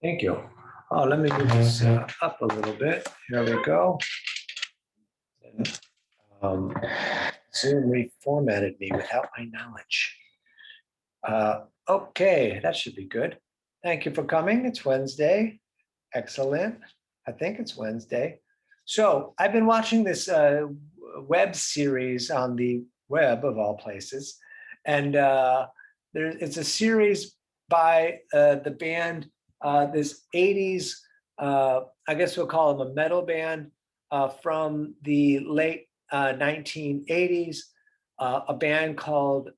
Thank you. Oh, let me move this up a little bit. Here we go. Um, Zoom reformatted me without my knowledge. Okay, that should be good. Thank you for coming. It's Wednesday. Excellent. I think it's Wednesday. So I've been watching this web series on the web of all places. And it's a series by the band, this 80s, I guess we'll call them a metal band from the late 1980s, a band called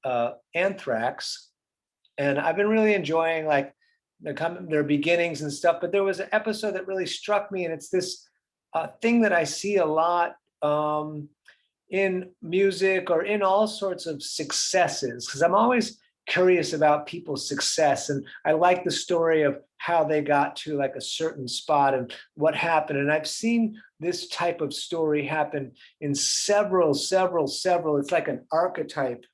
Anthrax. And I've been really enjoying like their beginnings and stuff. But there was an episode that really struck me, and it's this thing that I see a lot in music or in all sorts of successes, because I'm always curious about people's success, and I like the story of how they got to like a certain spot and what happened. And I've seen this type of story happen in several. It's like an archetype.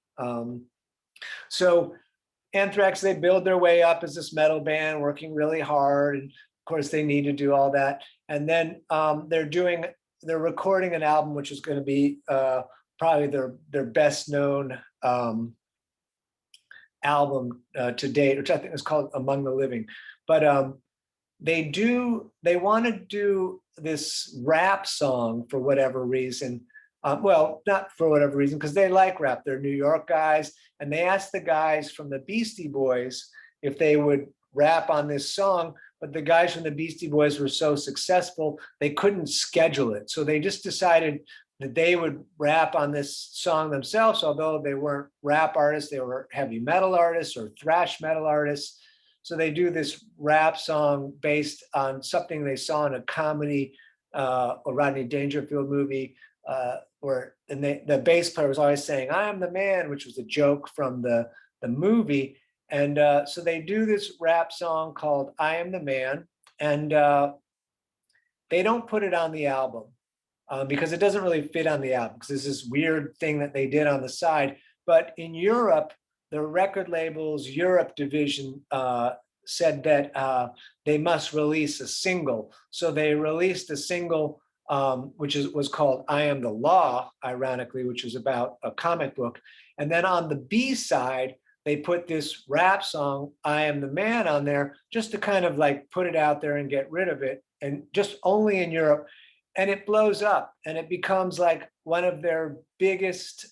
So Anthrax, they build their way up as this metal band, working really hard, and of course they need to do all that. And then they're recording an album, which is going to be probably their best known album to date, which I think is called Among the Living. But they want to do this rap song for whatever reason. Well, not for whatever reason, because they like rap. They're New York guys, and they asked the guys from the Beastie Boys if they would rap on this song, but the guys from the Beastie Boys were so successful, they couldn't schedule it. So they just decided that they would rap on this song themselves, although they weren't rap artists, they were heavy metal artists or thrash metal artists. So they do this rap song based on something they saw in a comedy or Rodney Dangerfield movie, the bass player was always saying, "I am the man," which was a joke from the movie. And so they do this rap song called "I Am the Man," and they don't put it on the album because it doesn't really fit on the album, because there's this weird thing that they did on the side. But in Europe, the record label's Europe division said that they must release a single. So they released a single which was called "I Am the Law," ironically, which was about a comic book. And then on the B side, they put this rap song, "I Am the Man," on there just to kind of like put it out there and get rid of it, and just only in Europe. And it blows up, and it becomes like one of their biggest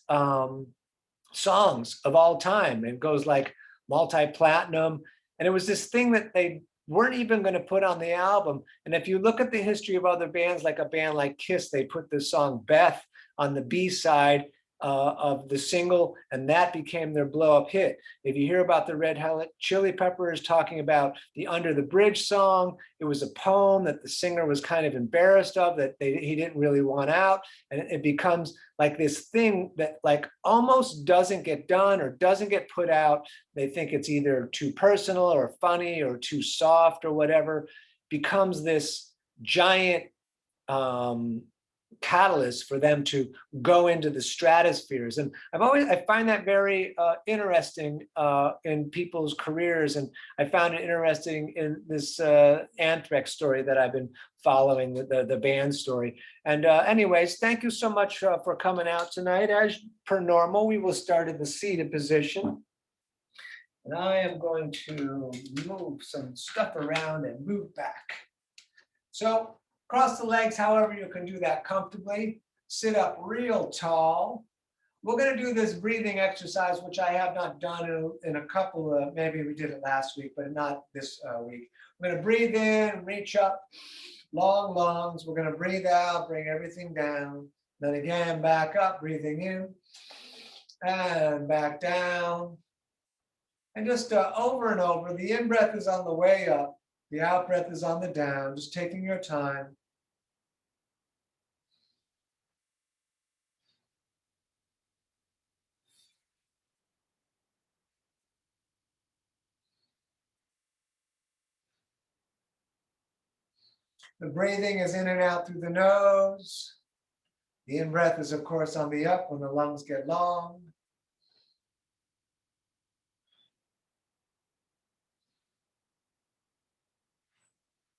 songs of all time. It goes like multi-platinum. And it was this thing that they weren't even going to put on the album. And if you look at the history of other bands, like a band like Kiss, they put the song "Beth" on the B side of the single, and that became their blow-up hit. If you hear about the Red Hot Chili Peppers talking about the "Under the Bridge" song, it was a poem that the singer was kind of embarrassed of, that he didn't really want out, and it becomes like this thing that like almost doesn't get done or doesn't get put out. They think it's either too personal or funny or too soft or whatever. Becomes this giant catalyst for them to go into the stratospheres. And I find that very interesting in people's careers. And I found it interesting in this Anthrax story that I've been following, the band story. And anyways, thank you so much for coming out tonight. As per normal, we will start in the seated position. And I am going to move some stuff around and move back. So cross the legs however you can do that comfortably. Sit up real tall. We're going to do this breathing exercise, which I have not done in a couple of, maybe we did it last week, but not this week. We're going to breathe in, reach up, long lungs. We're going to breathe out, bring everything down. Then again, back up, breathing in, and back down. And just over and over, the in-breath is on the way up. The out-breath is on the down, just taking your time. The breathing is in and out through the nose. The in-breath is, of course, on the up when the lungs get long.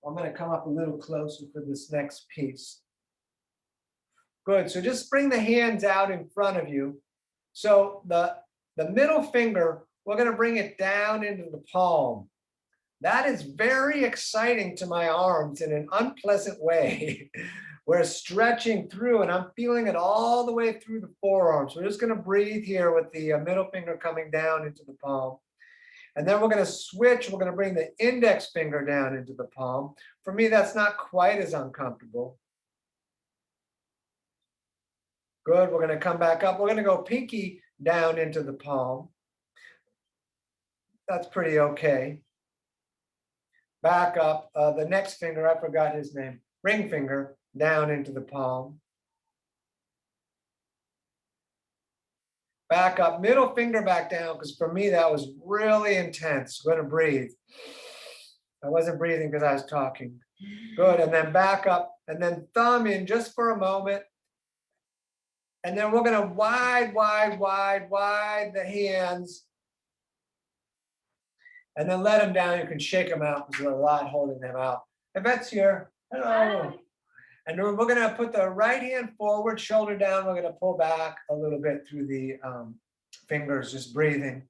I'm going to come up a little closer for this next piece. Good. So just bring the hands out in front of you. So the middle finger, we're going to bring it down into the palm. That is very exciting to my arms in an unpleasant way. We're stretching through and I'm feeling it all the way through the forearms. We're just going to breathe here with the middle finger coming down into the palm. And then we're going to switch. We're going to bring the index finger down into the palm. For me, that's not quite as uncomfortable. Good. We're going to come back up. We're going to go pinky down into the palm. That's pretty okay. Back up. The next finger, I forgot his name. Ring finger down into the palm. Back up. Middle finger back down, because for me, that was really intense. I'm going to breathe. I wasn't breathing because I was talking. Good. And then back up. And then thumb in just for a moment. And then we're going to wide the hands. And then let them down. You can shake them out because there's a lot holding them out. Yvette's here. Hello. Hi. And we're going to put the right hand forward, shoulder down. We're going to pull back a little bit through the fingers, just breathing.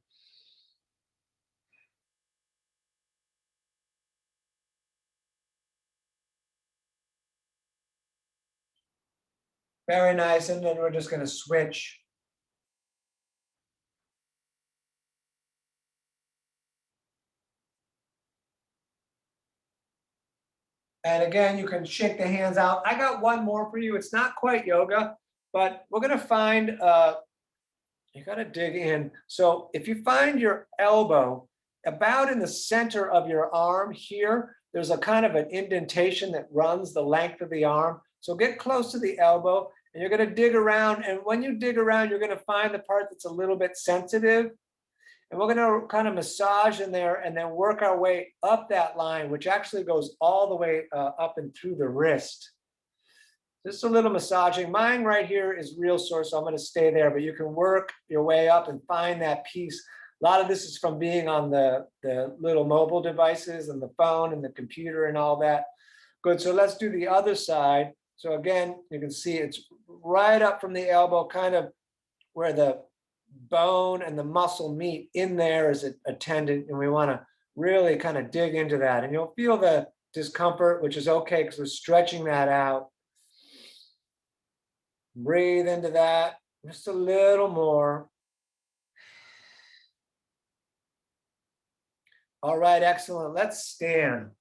Very nice. And then we're just going to switch. And again, you can shake the hands out. I got one more for you. It's not quite yoga, but we're going to find, you got to dig in. So if you find your elbow about in the center of your arm here, there's a kind of an indentation that runs the length of the arm. So get close to the elbow and you're going to dig around. And when you dig around, you're going to find the part that's a little bit sensitive. And we're going to kind of massage in there and then work our way up that line, which actually goes all the way up and through the wrist. Just a little massaging. Mine right here is real sore, so I'm going to stay there, but you can work your way up and find that piece. A lot of this is from being on the little mobile devices and the phone and the computer and all that. Good. So let's do the other side. So again, you can see it's right up from the elbow, kind of where the bone and the muscle meet. In there is a tendon, and we want to really kind of dig into that. And you'll feel the discomfort, which is okay because we're stretching that out. Breathe into that just a little more. All right, excellent. Let's stand.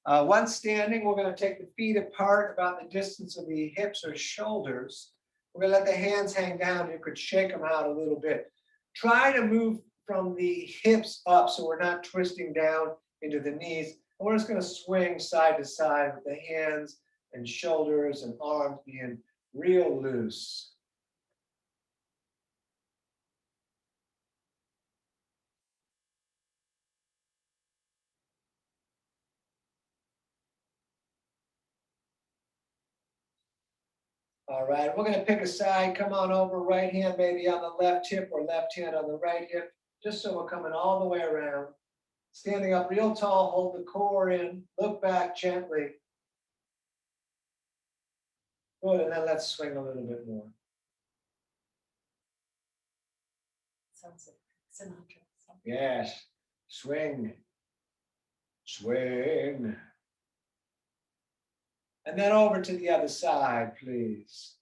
Once standing, we're going to take the feet apart about the distance of the hips or shoulders. We're going to let the hands hang down. You could shake them out a little bit. Try to move from the hips up so we're not twisting down into the knees. And we're just going to swing side to side with the hands and shoulders and arms being real loose. All right, we're going to pick a side. Come on over, right hand maybe on the left hip or left hand on the right hip, just so we're coming all the way around. Standing up real tall, hold the core in, look back gently. Good, and then let's swing a little bit more. Sounds like Sinatra. Yes, swing, swing. And then over to the other side, please.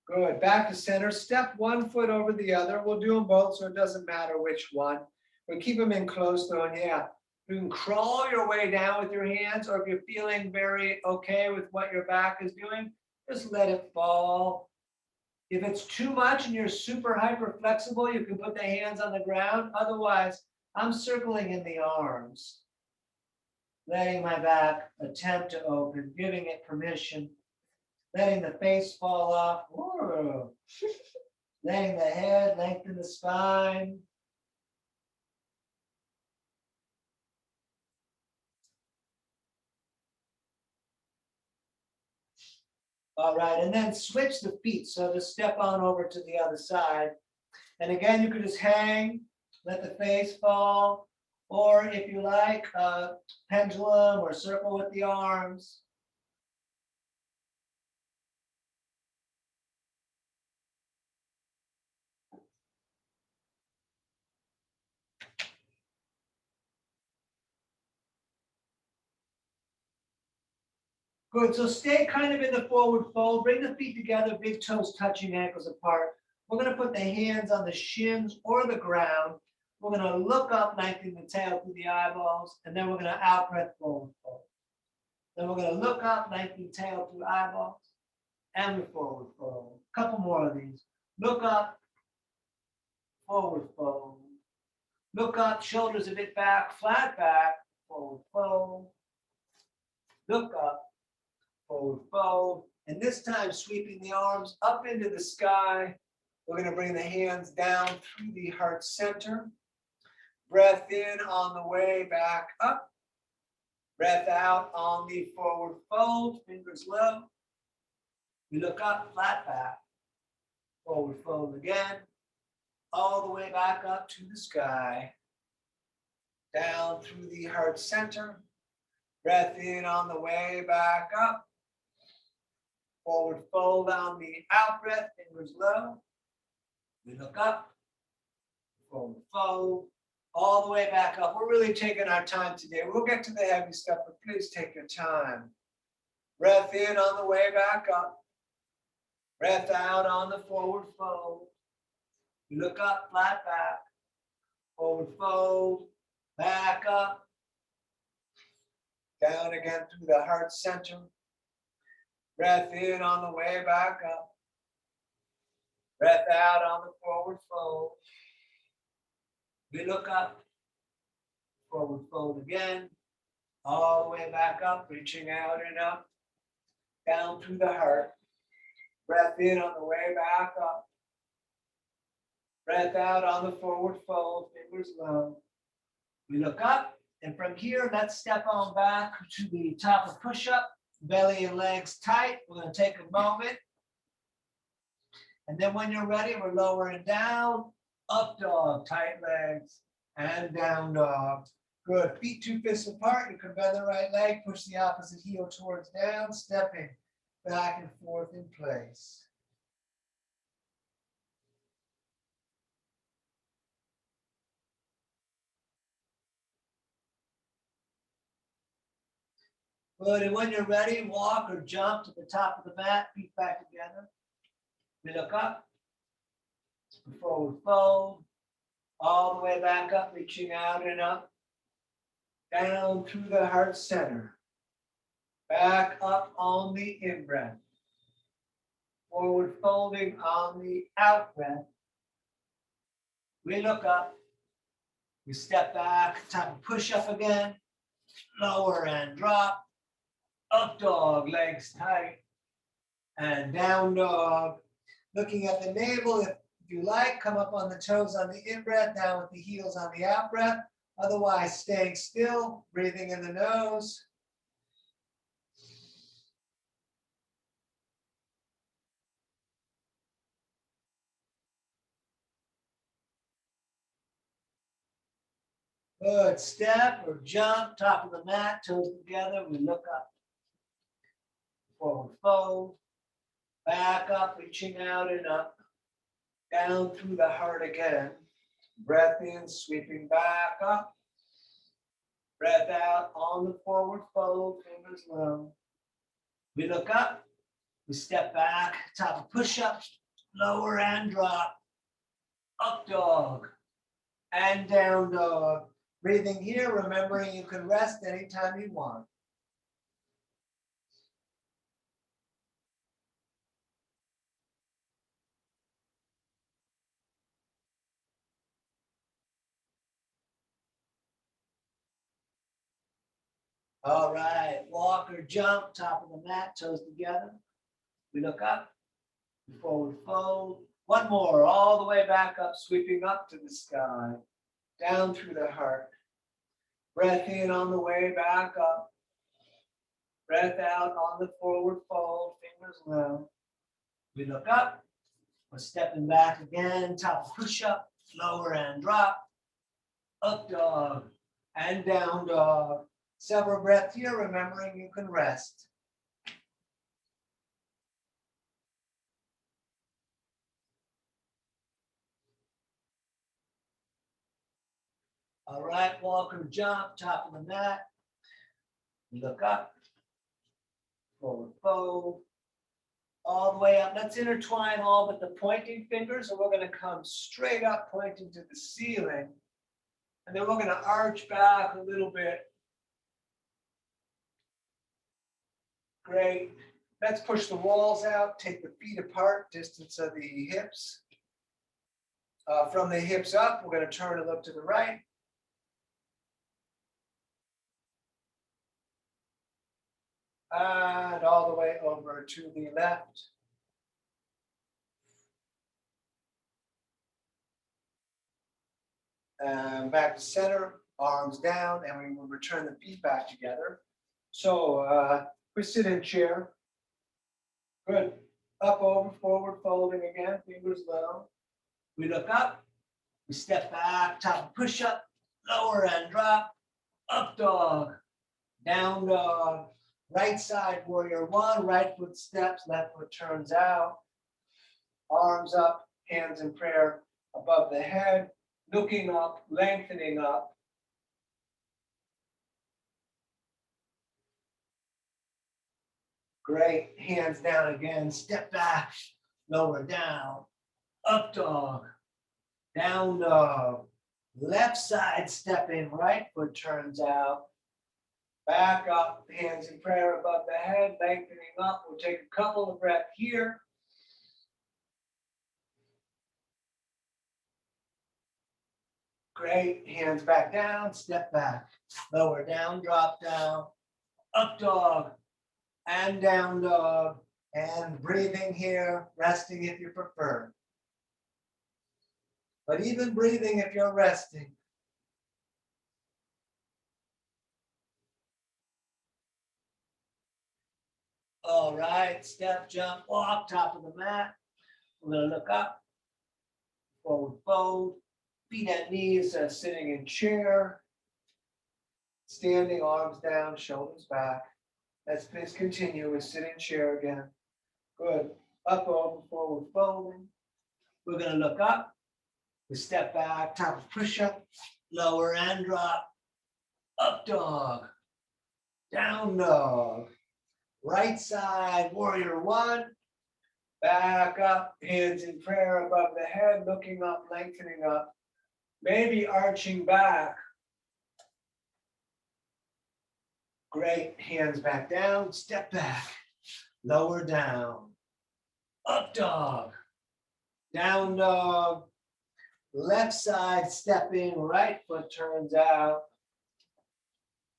Good, back to center. Step one foot over the other. We'll do them both so it doesn't matter which one. But keep them in close though, and yeah. You can crawl your way down with your hands, or if you're feeling very okay with what your back is doing, just let it fall. If it's too much and you're super hyper flexible, you can put the hands on the ground. Otherwise, I'm circling in the arms, letting my back attempt to open, giving it permission, letting the face fall off, letting the head lengthen the spine. All right, and then switch the feet. So just step on over to the other side. And again, you could just hang, let the face fall, or if you like, pendulum or circle with the arms. Good, so stay kind of in the forward fold, bring the feet together, big toes touching, ankles apart. We're gonna put the hands on the shins or the ground. We're gonna look up, lengthening the tail through the eyeballs, and then we're gonna out breath forward fold. Then we're gonna look up, lengthening tail through eyeballs, and we forward fold. A couple more of these. Look up, forward fold. Look up, shoulders a bit back, flat back, forward fold. Look up, forward fold. And this time sweeping the arms up into the sky. We're going to bring the hands down through the heart center. Breath in on the way back up. Breath out on the forward fold, fingers low. We look up, flat back, forward fold again. All the way back up to the sky. Down through the heart center. Breath in on the way back up. Forward fold on the out breath, fingers low. We look up, forward fold, all the way back up. We're really taking our time today. We'll get to the heavy stuff, but please take your time. Breath in on the way back up. Breath out on the forward fold. We look up, flat back, forward fold, back up, down again through the heart center. Breath in on the way back up. Breath out on the forward fold. We look up, forward fold again. All the way back up, reaching out and up. Down through the heart. Breath in on the way back up. Breath out on the forward fold, fingers low. We look up, and from here, let's step on back to the top of push-up. Belly and legs tight. We're going to take a moment. And then when you're ready, we're lowering down, up dog, tight legs, and down dog. Good. Feet 2 fists apart. You can bend the right leg, push the opposite heel towards down, stepping back and forth in place. Good. And when you're ready, walk or jump to the top of the mat, feet back together. We look up, forward fold, all the way back up, reaching out and up, down through the heart center, back up on the in-breath, forward folding on the out-breath. We look up, we step back, time to push up again, lower and drop, up dog, legs tight, and down dog. Looking at the navel, if you like, come up on the toes on the in-breath, down with the heels on the out-breath. Otherwise, staying still, breathing in the nose. Good. Step or jump, top of the mat, toes together. We look up. Forward fold. Back up, reaching out and up. Down through the heart again. Breath in, sweeping back up. Breath out on the forward fold, fingers low. We look up. We step back, top of push-up, lower and drop. Up dog and down dog. Breathing here, remembering you can rest anytime you want. All right, walk or jump, top of the mat, toes together. We look up, forward fold. One more, all the way back up, sweeping up to the sky, down through the heart. Breath in on the way back up. Breath out on the forward fold, fingers low. We look up. We're stepping back again, top push-up, lower and drop, up dog, and down dog. Several breaths here, remembering you can rest. All right, walker jump, top of the mat. Look up, forward fold, all the way up. Let's intertwine all but the pointing fingers, and we're going to come straight up, pointing to the ceiling. And then we're going to arch back a little bit. Great. Let's push the walls out, take the feet apart, distance of the hips. From the hips up, we're going to turn and look to the right. And all the way over to the left. And back to center, arms down, and we will return the feet back together. So we sit in chair. Good. Up, over, forward, folding again, fingers low. We look up, we step back, top push up, lower and drop, up dog, down dog, right side warrior one, right foot steps, left foot turns out, arms up, hands in prayer above the head, looking up, lengthening up. Great, hands down again, step back, lower down, up dog, down dog, left side stepping, right foot turns out, back up, hands in prayer above the head, lengthening up. We'll take a couple of breaths here. Great, hands back down, step back, lower down, drop down, up dog, and down dog, and breathing here, resting if you prefer. But even breathing if you're resting. All right, step, jump, walk, top of the mat. We're going to look up, forward fold, feet at knees, sitting in chair, standing, arms down, shoulders back. Let's please continue with sitting chair again. Good. Up, over, forward folding. We're going to look up. We step back, top of push-up, lower and drop, up dog, down dog, right side, warrior one, back up, hands in prayer above the head, looking up, lengthening up, maybe arching back. Great, hands back down, step back, lower down, up dog, down dog, left side stepping, right foot turns out.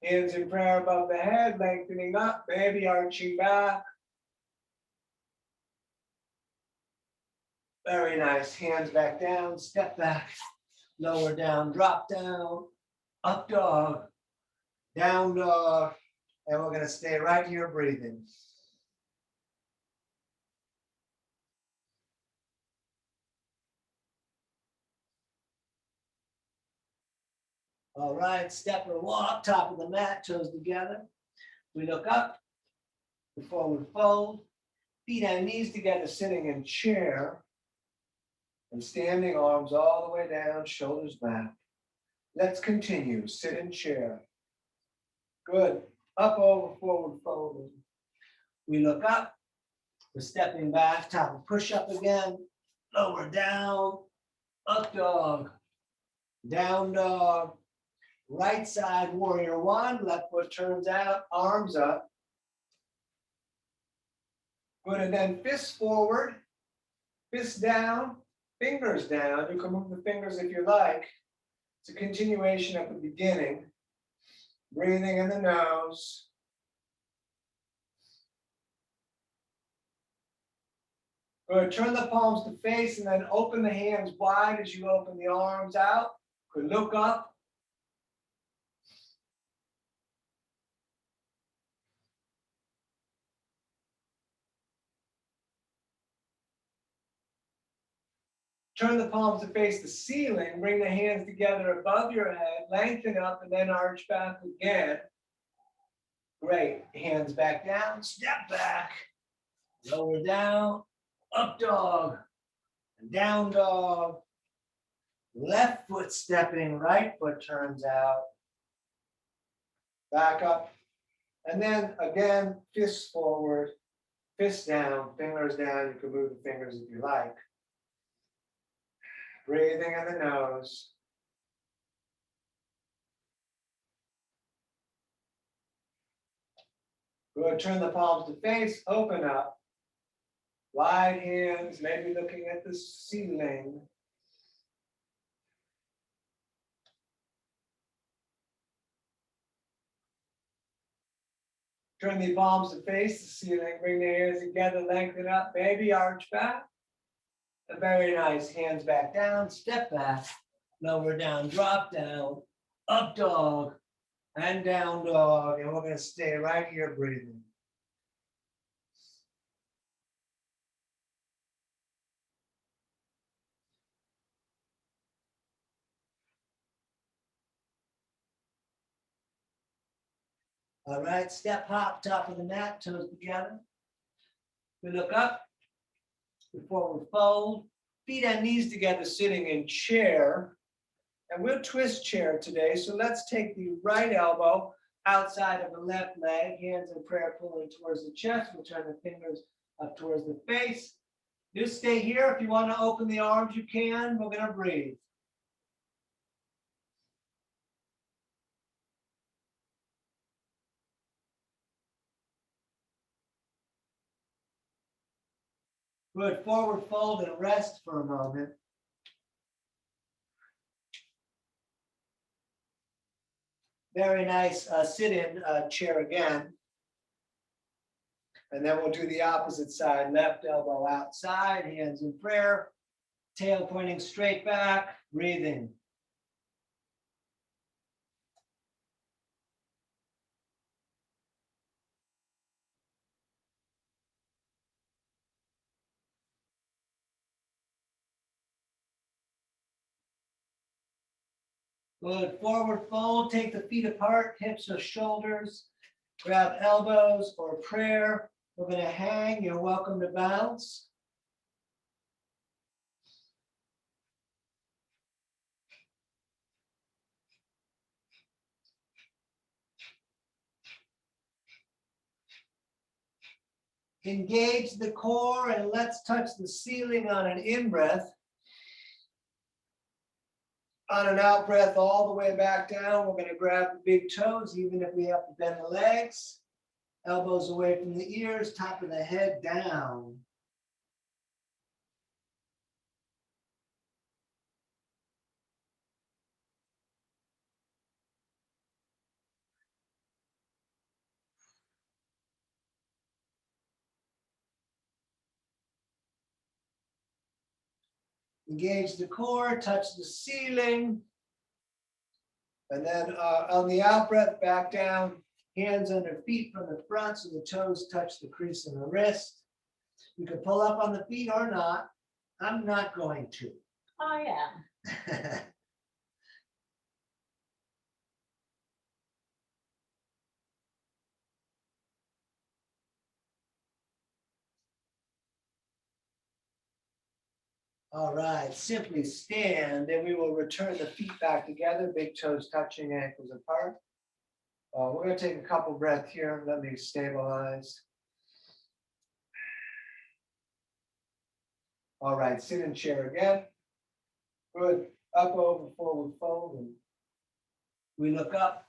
Hands in prayer above the head, lengthening up, maybe arching back. Very nice. Hands back down, step back, lower down, drop down, up dog, down dog, and we're going to stay right here breathing. All right, step or walk, top of the mat, toes together. We look up, we forward fold, feet and knees together, sitting in chair, and standing, arms all the way down, shoulders back. Let's continue, sit in chair. Good, up, over, forward folding. We look up, we're stepping back, top of push-up again, lower down, up dog, down dog, right side warrior one, left foot turns out, arms up. Good, and then fists forward, fists down, fingers down. You can move the fingers if you like. It's a continuation at the beginning. Breathing in the nose. Good, turn the palms to face and then open the hands wide as you open the arms out. Good, look up. Turn the palms to face the ceiling. Bring the hands together above your head. Lengthen up and then arch back again. Great. Hands back down. Step back. Lower down. Up dog. Down dog. Left foot stepping. Right foot turns out. Back up. And then again, fists forward. Fists down. Fingers down. You can move the fingers if you like. Breathing in the nose. Good. Turn the palms to face. Open up. Wide hands, maybe looking at the ceiling. Turn the palms to face the ceiling. Bring the hands together. Lengthen up. Maybe arch back. Very nice. Hands back down. Step back. Lower down. Drop down. Up dog. And down dog. And we're going to stay right here breathing. All right. Step hop. Top of the mat. Toes together. We look up. Forward fold. Feet and knees together sitting in chair. And we'll twist chair today. So let's take the right elbow outside of the left leg, hands in prayer pulling towards the chest. We'll turn the fingers up towards the face. Just stay here. If you want to open the arms, you can. We're going to breathe. Good. Forward fold and rest for a moment. Very nice sit-in chair again. And then we'll do the opposite side. Left elbow outside, hands in prayer, tail pointing straight back, breathing. Good. Forward fold, take the feet apart, hips or shoulders, grab elbows or prayer. We're going to hang. You're welcome to bounce. Engage the core and let's touch the ceiling on an in-breath. On an out-breath all the way back down, we're going to grab the big toes, even if we have to bend the legs. Elbows away from the ears, top of the head down. Engage the core, touch the ceiling. And then on the out breath, back down, hands under feet from the front so the toes touch the crease in the wrist. You can pull up on the feet or not. I'm not going to. I am. All right, simply stand and we will return the feet back together, big toes touching, ankles apart. We're going to take a couple breaths here. Let me stabilize. All right, sit in chair again. Good. Up, over, forward, fold. And we look up,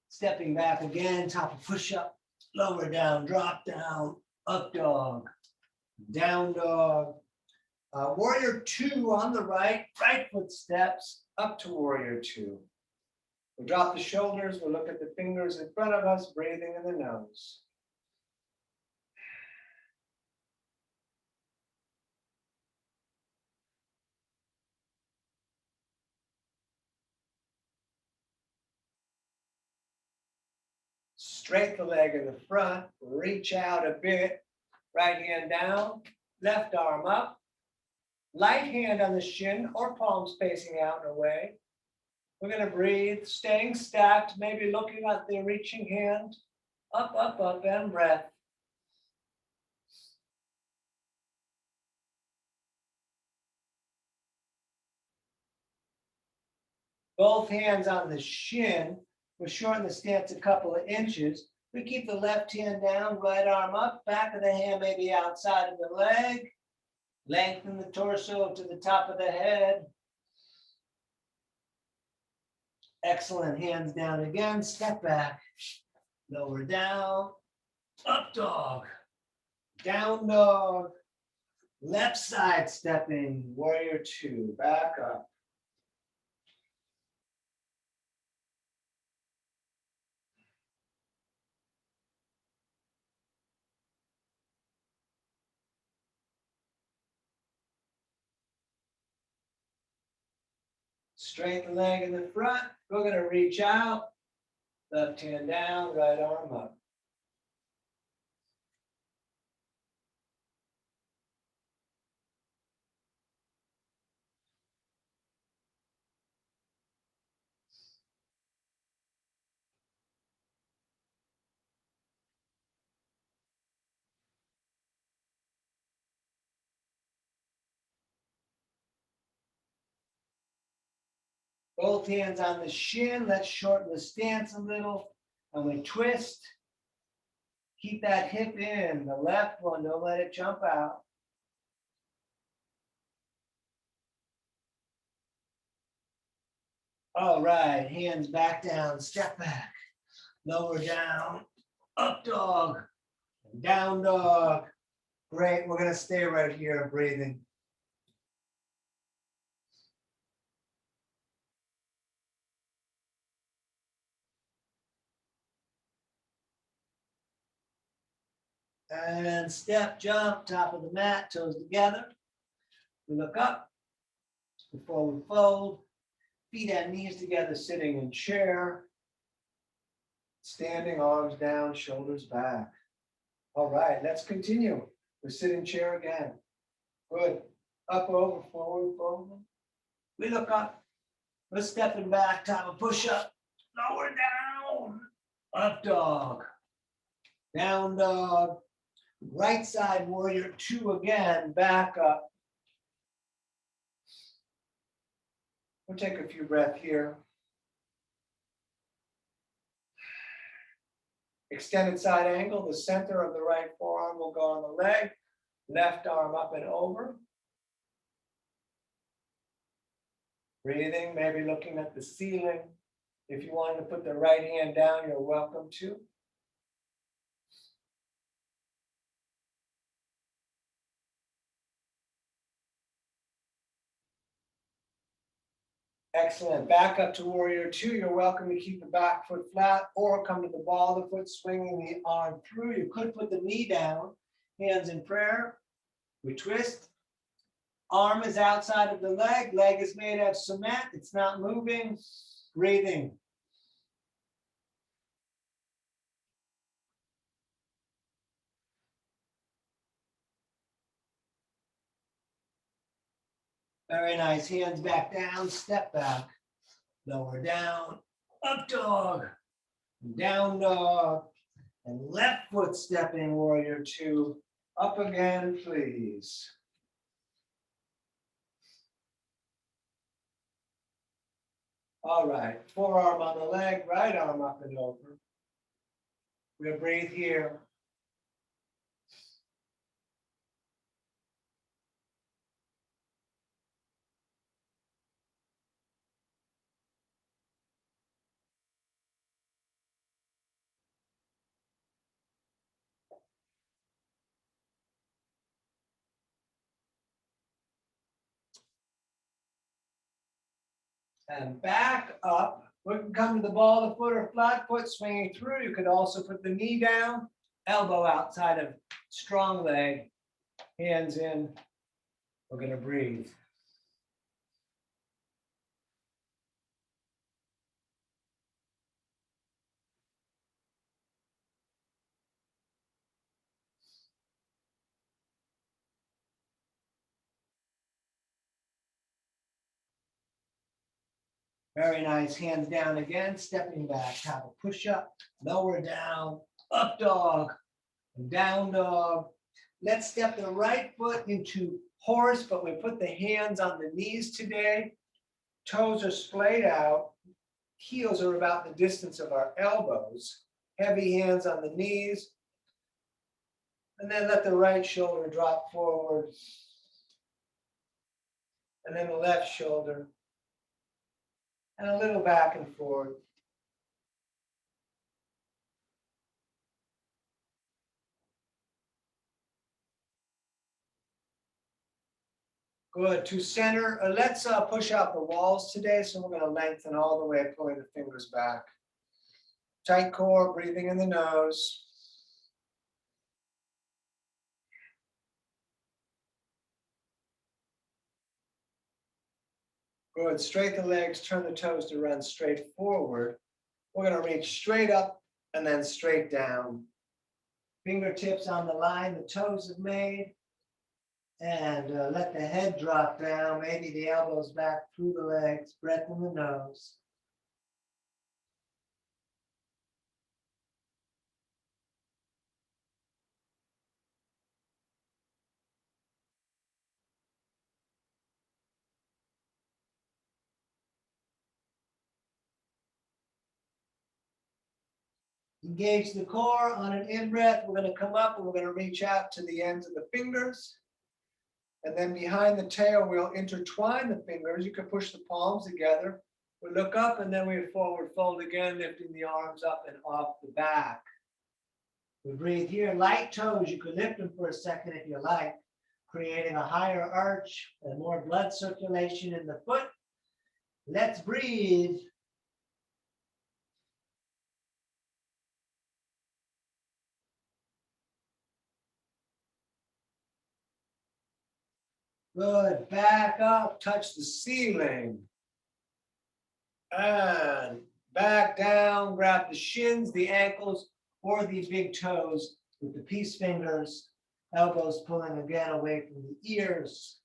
stepping back again, top of push-up, lower down, drop down, up dog, down dog. Warrior two on the right, right foot steps up to warrior two. We'll drop the shoulders, we'll look at the fingers in front of us, breathing in the nose. Straight the leg in the front, reach out a bit, right hand down, left arm up, Light hand on the shin or palms facing out and away. We're going to breathe, staying stacked, maybe looking at the reaching hand. Up, up, up, and breath. Both hands on the shin. We'll shorten the stance a couple of inches. We keep the left hand down, right arm up, back of the hand maybe outside of the leg. Lengthen the torso to the top of the head. Excellent. Hands down again. Step back. Lower down. Up dog. Down dog. Left side stepping. Warrior two. Back up. Straighten leg in the front. We're going to reach out. Left hand down, right arm up. Both hands on the shin. Let's shorten the stance a little. And we twist. Keep that hip in. The left one, don't let it jump out. All right, hands back down, step back. Lower down, up dog, down dog. Great, we're gonna stay right here breathing. And step, jump, top of the mat, toes together. We look up before we fold. Feet and knees together, sitting in chair. Standing, arms down, shoulders back. All right, let's continue. We're sitting chair again. Good. Up, over, forward, fold. We look up. We're stepping back, time of push up. Lower down. Up dog. Down dog. Right side warrior two again. Back up. We'll take a few breaths here. Extended side angle. The center of the right forearm will go on the leg. Left arm up and over. Breathing, maybe looking at the ceiling. If you wanted to put the right hand down, you're welcome to. Excellent. Back up to warrior two. You're welcome to keep the back foot flat or come to the ball of the foot, swinging the arm through. You could put the knee down, hands in prayer. We twist. Arm is outside of the leg. Leg is made of cement. It's not moving. Breathing. Very nice. Hands back down. Step back. Lower down. Up dog. Down dog. And left foot stepping warrior two. Up again, please. All right, forearm on the leg, right arm up and over. We'll breathe here. And back up. We can come to the ball of the foot or flat foot swinging through. You could also put the knee down, elbow outside of strong leg, hands in. We're going to breathe. Very nice. Hands down again, stepping back. Have a push up, lower down, up dog, down dog. Let's step the right foot into horse, but we put the hands on the knees today. Toes are splayed out. Heels are about the distance of our elbows. Heavy hands on the knees. And then let the right shoulder drop forward. And then the left shoulder. And a little back and forth. Good. To center. Let's push out the walls today. So we're going to lengthen all the way, pulling the fingers back. Tight core, breathing in the nose. Good. Straight the legs, turn the toes to run straight forward. We're going to reach straight up and then straight down. Fingertips on the line the toes have made. And let the head drop down, maybe the elbows back through the legs, breath in the nose. Engage the core on an in-breath. We're going to come up and we're going to reach out to the ends of the fingers. And then behind the tail, we'll intertwine the fingers. You can push the palms together. We look up and then we forward fold again, lifting the arms up and off the back. We breathe here, light toes. You could lift them for a second if you like, creating a higher arch and more blood circulation in the foot. Let's breathe. Good. Back up, touch the ceiling. And back down, grab the shins, the ankles, or the big toes with the peace fingers, elbows pulling again away from the ears.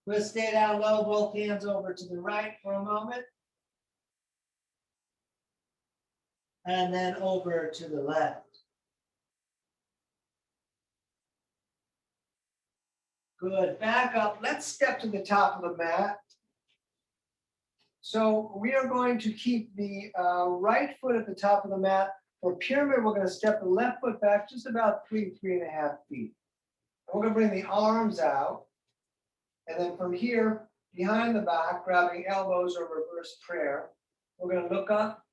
We'll stay down low, both hands over to the right for a moment. And then over to the left. Good. Back up. Let's step to the top of the mat. So we are going to keep the right foot at the top of the mat. For pyramid, we're going to step the left foot back just about 3.5 feet. And we're going to bring the arms out. And then from here, behind the back, grabbing elbows or reverse prayer, we're going to look up.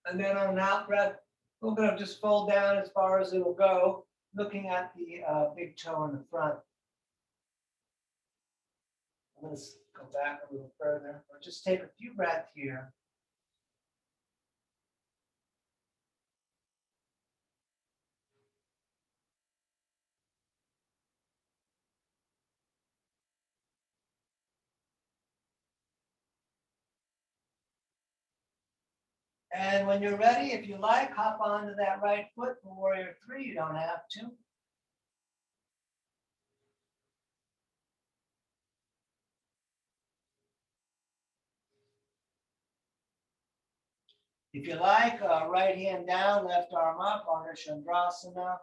And then on an out breath, we're going to just fold down as far as it'll go, looking at the big toe in the front. I'm going to go back a little further, or just take a few breaths here. And when you're ready, if you like, hop onto that right foot for warrior three. You don't have to. If you like, right hand down, left arm up, Ardha Chandrasana.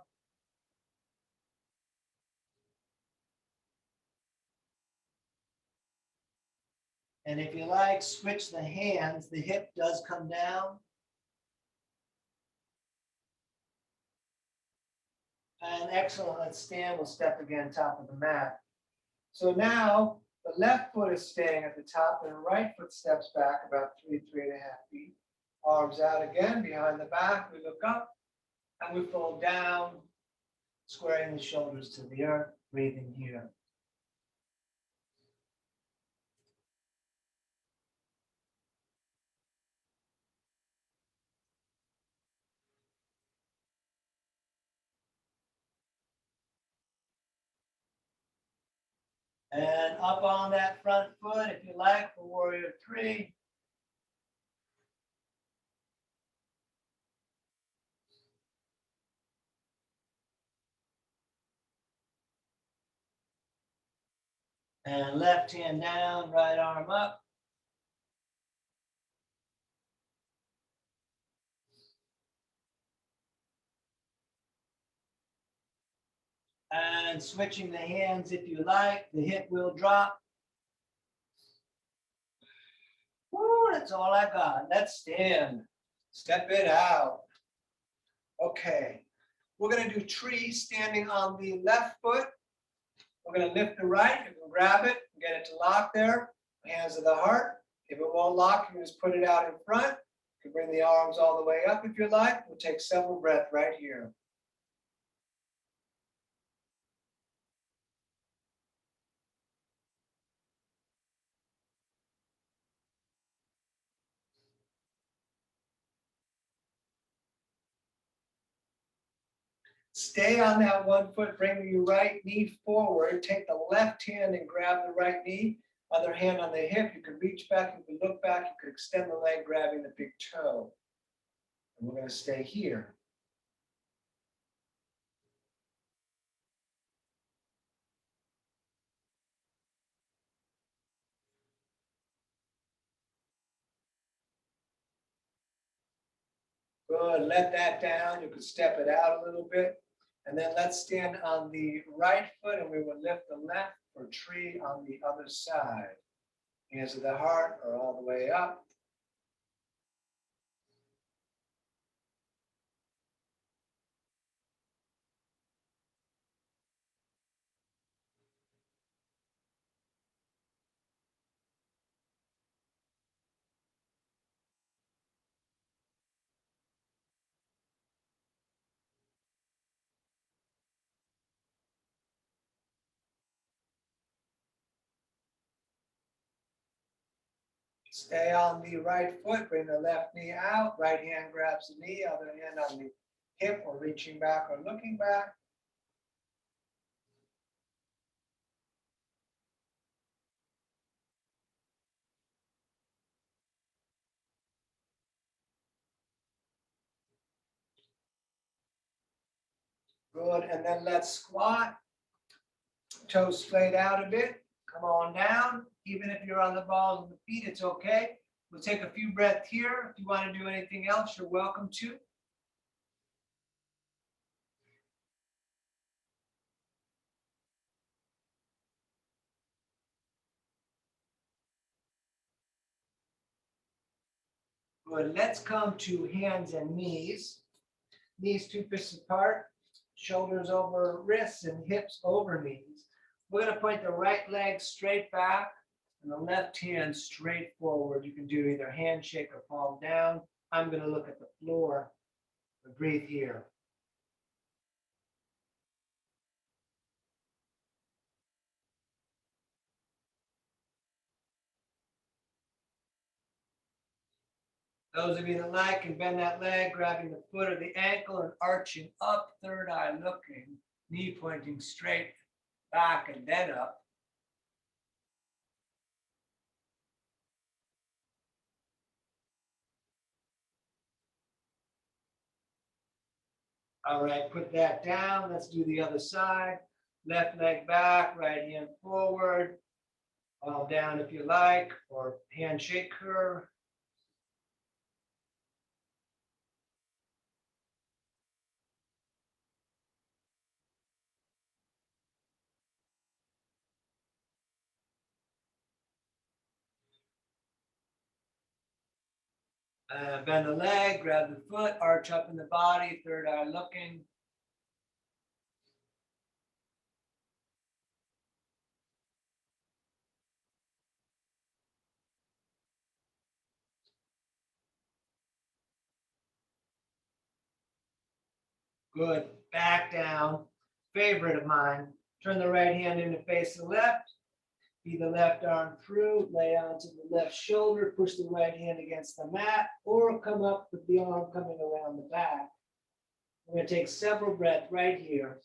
And if you like, switch the hands. The hip does come down. And excellent, let's stand, we'll step again, top of the mat. So now the left foot is staying at the top and the right foot steps back about 3.5 feet. Arms out again, behind the back, we look up and we fold down, squaring the shoulders to the earth, breathing here. And up on that front foot, if you like, for warrior three. And left hand down, right arm up. And switching the hands if you like, the hip will drop. Woo, that's all I got. Let's stand. Step it out. Okay. We're going to do tree standing on the left foot. We're going to lift the right. You can grab it, get it to lock there. Hands to the heart. If it won't lock, you can just put it out in front. You can bring the arms all the way up if you like. We'll take several breaths right here. Stay on that 1 foot, bring your right knee forward. Take the left hand and grab the right knee. Other hand on the hip. You can reach back, you can look back, you can extend the leg, grabbing the big toe. And we're going to stay here. Good, let that down. You can step it out a little bit. And then let's stand on the right foot and we will lift the left for tree on the other side. Hands to the heart or all the way up. Stay on the right foot, bring the left knee out, right hand grabs the knee, other hand on the hip or reaching back or looking back. Good, and then let's squat. Toes straight out a bit, come on down. Even if you're on the balls of the feet, it's okay. We'll take a few breaths here. If you want to do anything else, you're welcome to. Good, let's come to hands and knees. Knees 2 fists apart, shoulders over wrists and hips over knees. We're going to point the right leg straight back and the left hand straight forward. You can do either handshake or palm down. I'm going to look at the floor and breathe here. Those of you that like can bend that leg, grabbing the foot or the ankle and arching up, third eye looking, knee pointing straight back and then up. All right, put that down. Let's do the other side. Left leg back, right hand forward, palm down if you like, or handshake curve. Bend the leg, grab the foot, arch up in the body, third eye looking. Good, back down. Favorite of mine. Turn the right hand in to face the left. Feed the left arm through, lay onto the left shoulder, push the right hand against the mat, or come up with the arm coming around the back. We're going to take several breaths right here.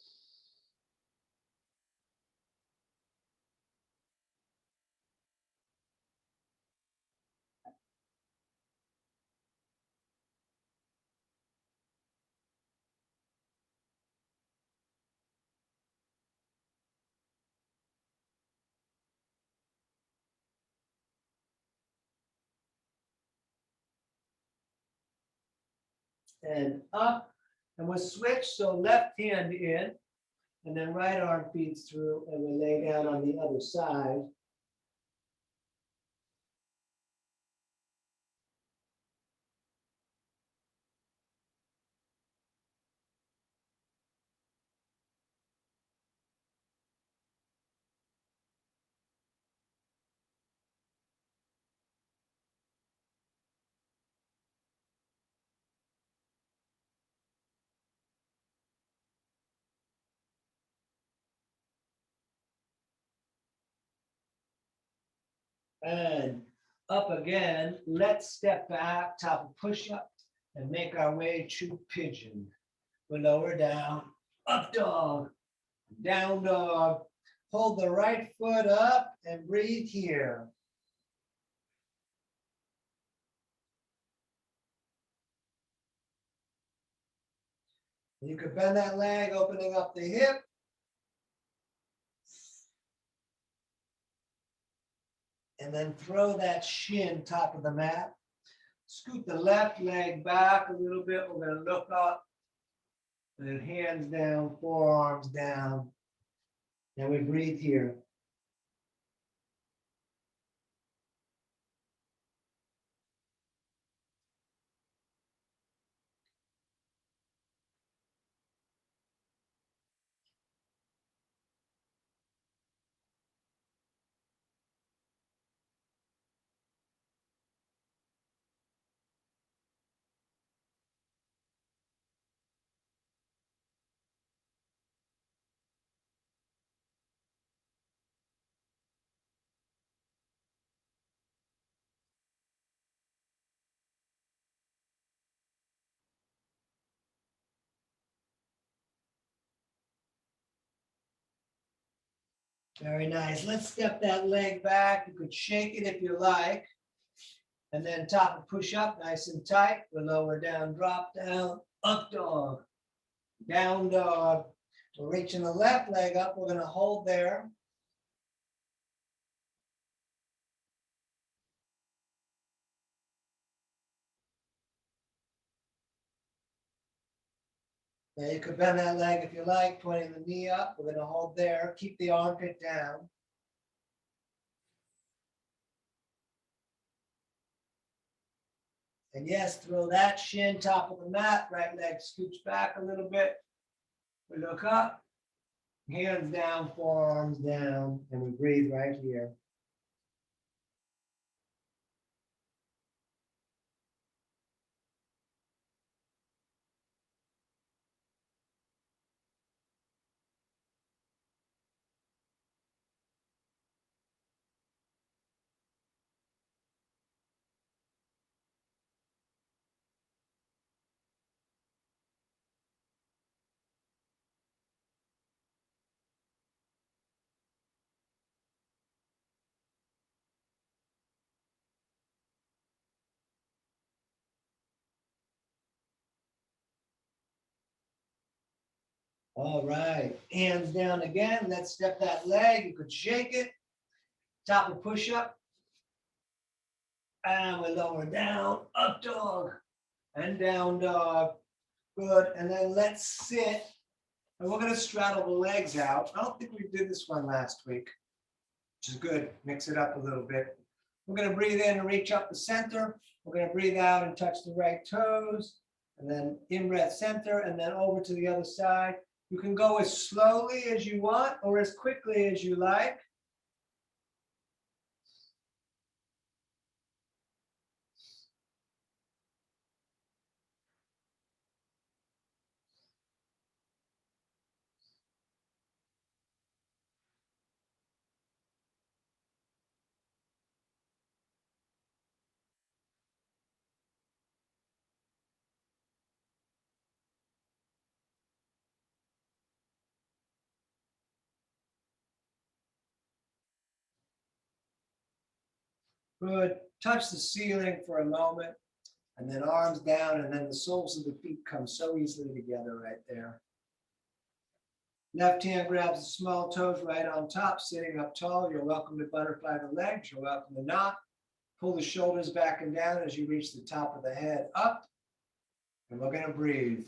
and up. And we'll switch, so left hand in, and then right arm feeds through, and we lay down on the other side. And up again, let's step back, top of push-up, and make our way to pigeon. We lower down, up dog, down dog. Hold the right foot up and breathe here. You could bend that leg, opening up the hip. And then throw that shin top of the mat. Scoot the left leg back a little bit. We're going to look up. And then hands down, forearms down. And we breathe here. Very nice. Let's step that leg back. You could shake it if you like. And then top of push up, nice and tight. We lower down, drop down, up dog, down dog. We're reaching the left leg up. We're going to hold there. Now you could bend that leg if you like, pointing the knee up. We're going to hold there. Keep the armpit down. And yes, throw that shin top of the mat. Right leg scoots back a little bit. We look up. Hands down, forearms down, and we breathe right here. All right, hands down again. Let's step that leg. You could shake it. Top of push up. And we lower down, up dog, and down dog. Good, and then let's sit. And we're gonna straddle the legs out. I don't think we did this one last week, which is good. Mix it up a little bit. We're gonna breathe in and reach up the center. We're gonna breathe out and touch the right toes. And then in-breath center, and then over to the other side. You can go as slowly as you want or as quickly as you like. Good. Touch the ceiling for a moment, and then arms down, and then the soles of the feet come so easily together right there. Left hand grabs the small toes right on top, sitting up tall. You're welcome to butterfly the legs. You're welcome to not. Pull the shoulders back and down as you reach the top of the head up. And we're going to breathe.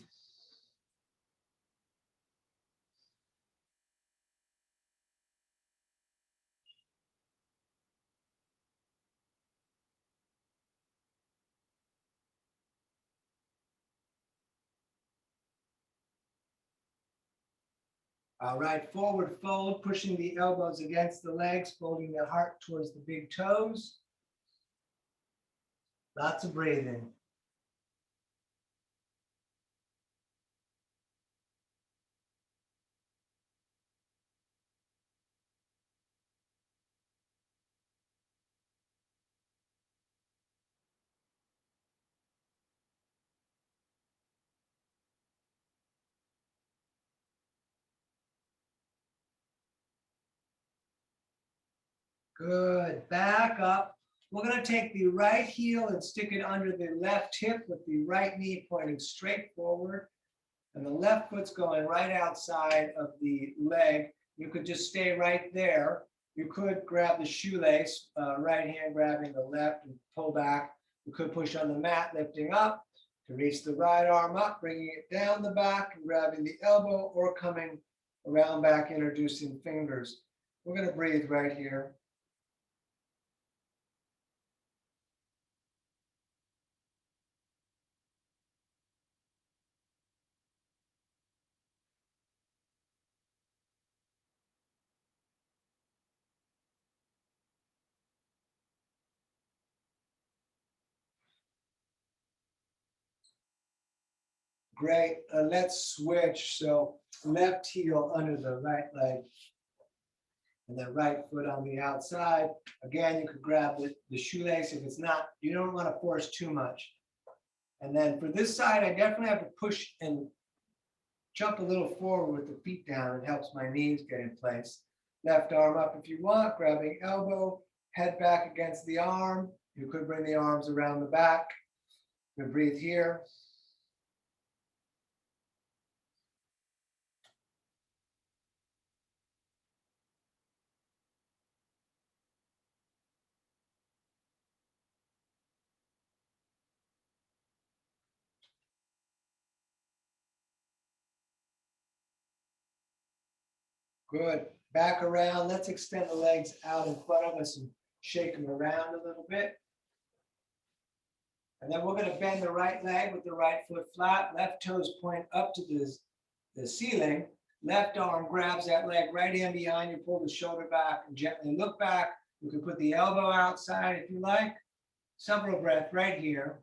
All right, forward fold, pushing the elbows against the legs, folding the heart towards the big toes. Lots of breathing. Good, back up. We're going to take the right heel and stick it under the left hip with the right knee pointing straight forward. And the left foot's going right outside of the leg. You could just stay right there. You could grab the shoelace, right hand grabbing the left and pull back. You could push on the mat, lifting up to reach the right arm up, bringing it down the back and grabbing the elbow, or coming around back, introducing fingers. We're going to breathe right here. Great. Let's switch. So left heel under the right leg and then right foot on the outside. Again, you could grab the shoelace if it's not, you don't want to force too much. And then for this side, I definitely have to push and jump a little forward with the feet down. It helps my knees get in place. Left arm up if you want, grabbing elbow, head back against the arm. You could bring the arms around the back. You breathe here. Good. Back around. Let's extend the legs out in front of us and shake them around a little bit. And then we're going to bend the right leg with the right foot flat. Left toes point up to the ceiling. Left arm grabs that leg right in behind you. Pull the shoulder back and gently look back. You can put the elbow outside if you like. Several breaths right here.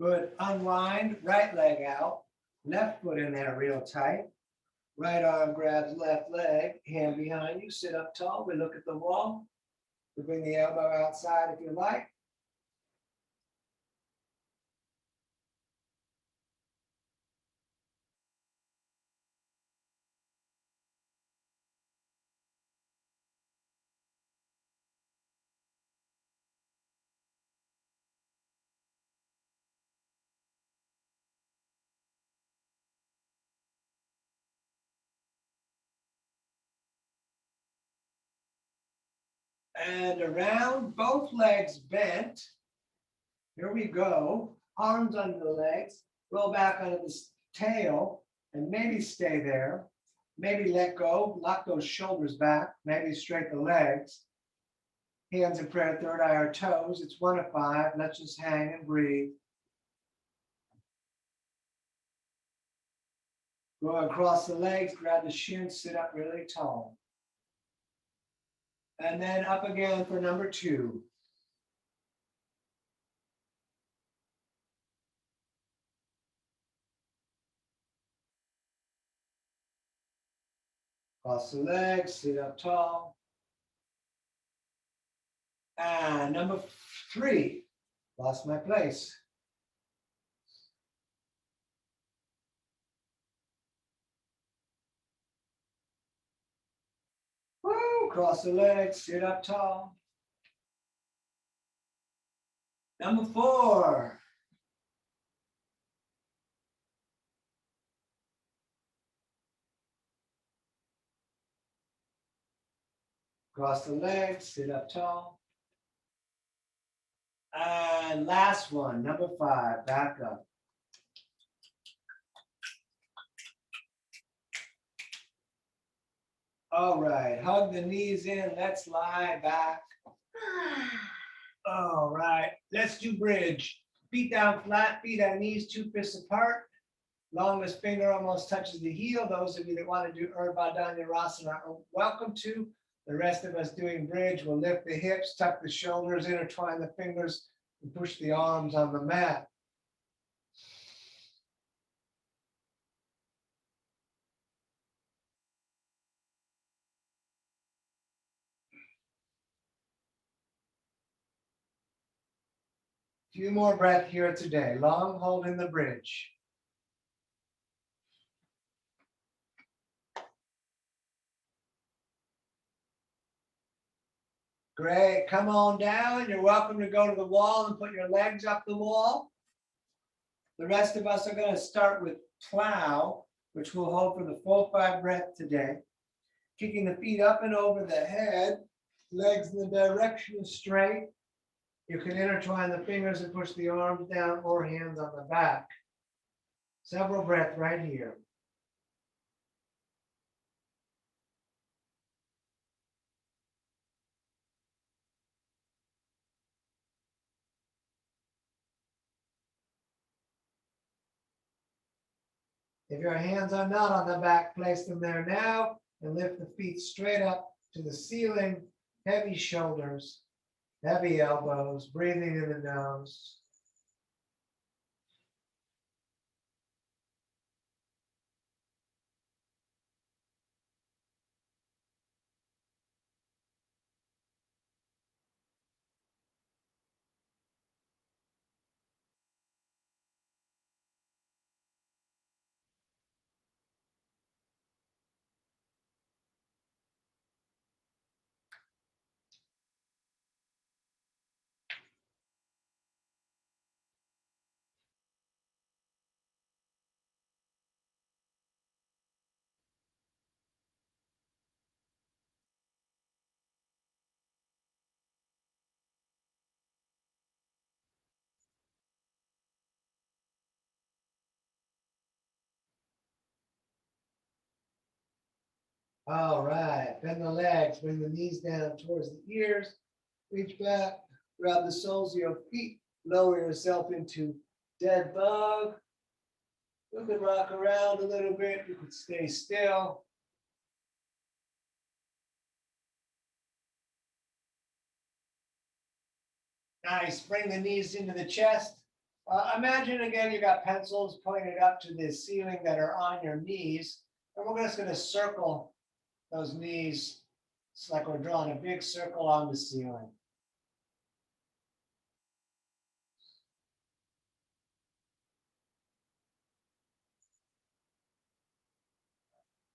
Good. Unwind. Right leg out. Left foot in there real tight. Right arm grabs left leg. Hand behind you. Sit up tall. We look at the wall. We bring the elbow outside if you like. And around, both legs bent. Here we go. Arms under the legs. Roll back onto the tail and maybe stay there. Maybe let go. Lock those shoulders back. Maybe straighten the legs. Hands in prayer, third eye or toes. It's 1 to 5. Let's just hang and breathe. Go across the legs. Grab the shins. Sit up really tall. And then up again for number 2. Cross the legs, sit up tall. And number 3, lost my place. Cross the legs, sit up tall. Number 4. Cross the legs, sit up tall. And last one, number 5, back up. All right, hug the knees in, let's lie back. All right, let's do bridge. Feet down flat, feet on knees, 2 fists apart. Longest finger almost touches the heel. Those of you that want to do Urdhva Dhanurasana are welcome to. The rest of us doing bridge will lift the hips, tuck the shoulders, intertwine the fingers, and push the arms on the mat. Few more breaths here today. Long hold in the bridge. Great, come on down. You're welcome to go to the wall and put your legs up the wall. The rest of us are going to start with plow, which we'll hold for the full 5 breaths today. Kicking the feet up and over the head, legs in the direction of straight. You can intertwine the fingers and push the arms down or hands on the back. Several breaths right here. If your hands are not on the back, place them there now and lift the feet straight up to the ceiling. Heavy shoulders, heavy elbows, breathing in the nose. All right, bend the legs, bring the knees down towards the ears, reach back, grab the soles of your feet, lower yourself into dead bug. You can rock around a little bit, you can stay still. Nice, bring the knees into the chest. Imagine again, you got pencils pointed up to the ceiling that are on your knees. And we're just gonna circle those knees. It's like we're drawing a big circle on the ceiling.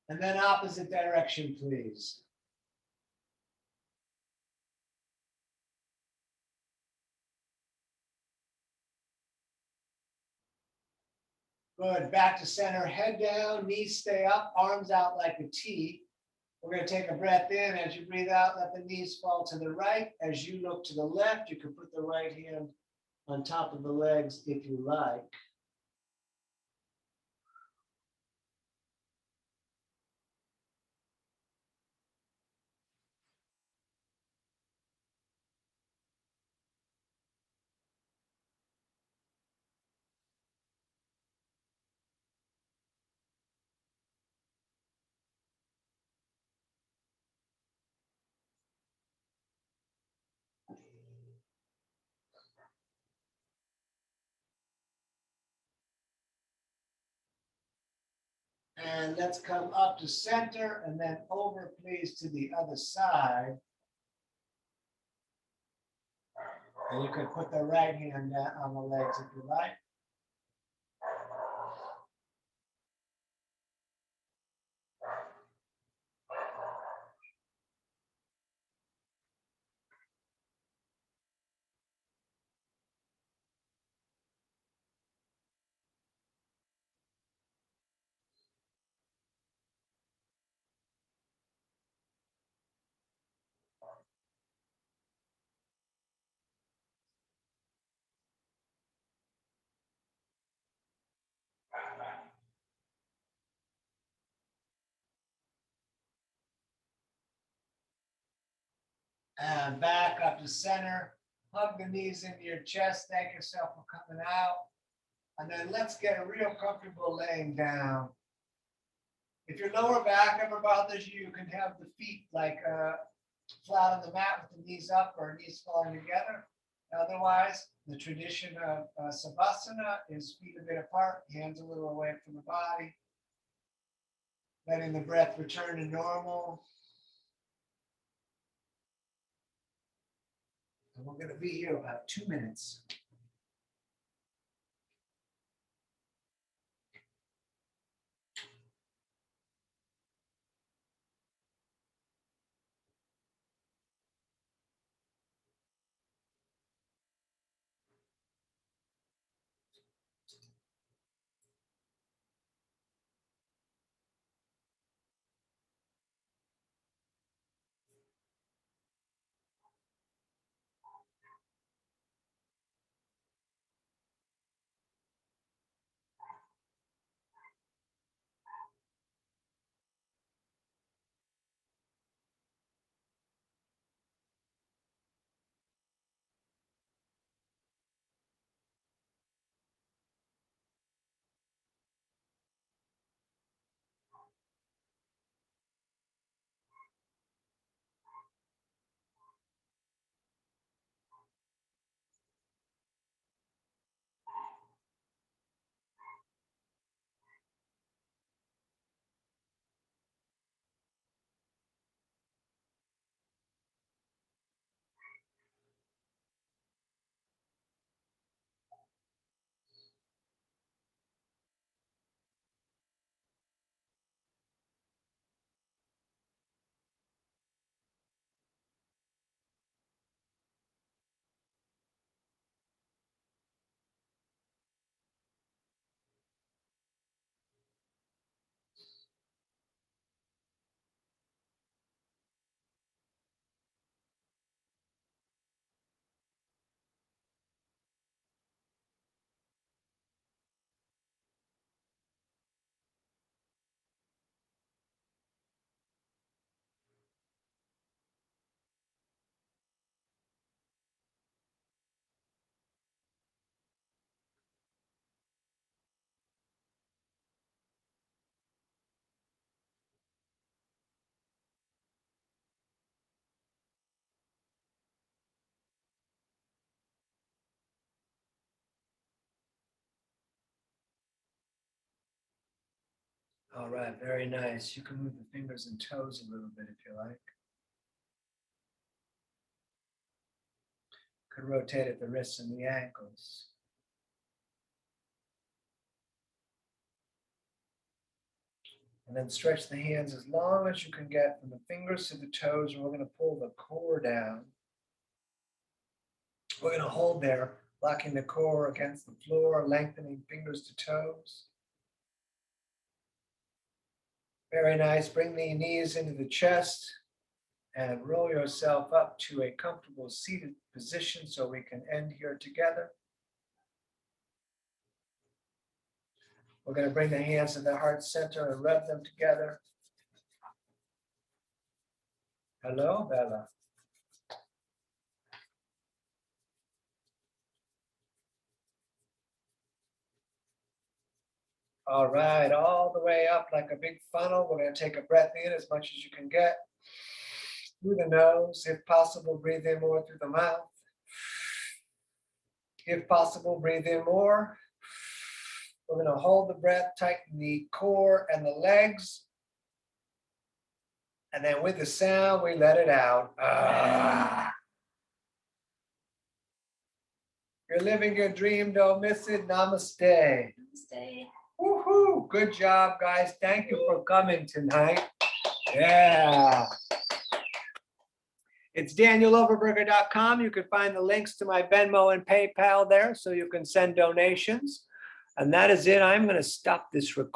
And then opposite direction, please. Good, back to center, head down, knees stay up, arms out like a T. We're gonna take a breath in. As you breathe out, let the knees fall to the right. As you look to the left, you can put the right hand on top of the legs if you like. And let's come up to center and then over, please, to the other side. And you could put the right hand on the legs if you like. And back up to center. Hug the knees into your chest. Thank yourself for coming out. And then let's get real comfortable laying down. If your lower back ever bothers you, you can have the feet like flat on the mat with the knees up or knees falling together. Otherwise, the tradition of Savasana is feet a bit apart, hands a little away from the body. Letting the breath return to normal. And we're going to be here about 2 minutes. All right, very nice. You can move the fingers and toes a little bit if you like. Could rotate at the wrists and the ankles. And then stretch the hands as long as you can get from the fingers to the toes, and we're going to pull the core down. We're going to hold there, locking the core against the floor, lengthening fingers to toes. Very nice. Bring the knees into the chest and roll yourself up to a comfortable seated position so we can end here together. We're going to bring the hands to the heart center and rub them together. Hello, Bella. All right, all the way up like a big funnel. We're going to take a breath in as much as you can get. Through the nose, if possible, breathe in more through the mouth. If possible, breathe in more. We're going to hold the breath, tighten the core and the legs. And then with the sound, we let it out. You're living your dream, don't miss it. Namaste. Namaste. Woohoo! Good job, guys. Thank you for coming tonight. Yeah. It's DanielOverberger.com. You can find the links to my Venmo and PayPal there so you can send donations. And that is it. I'm going to stop this recording.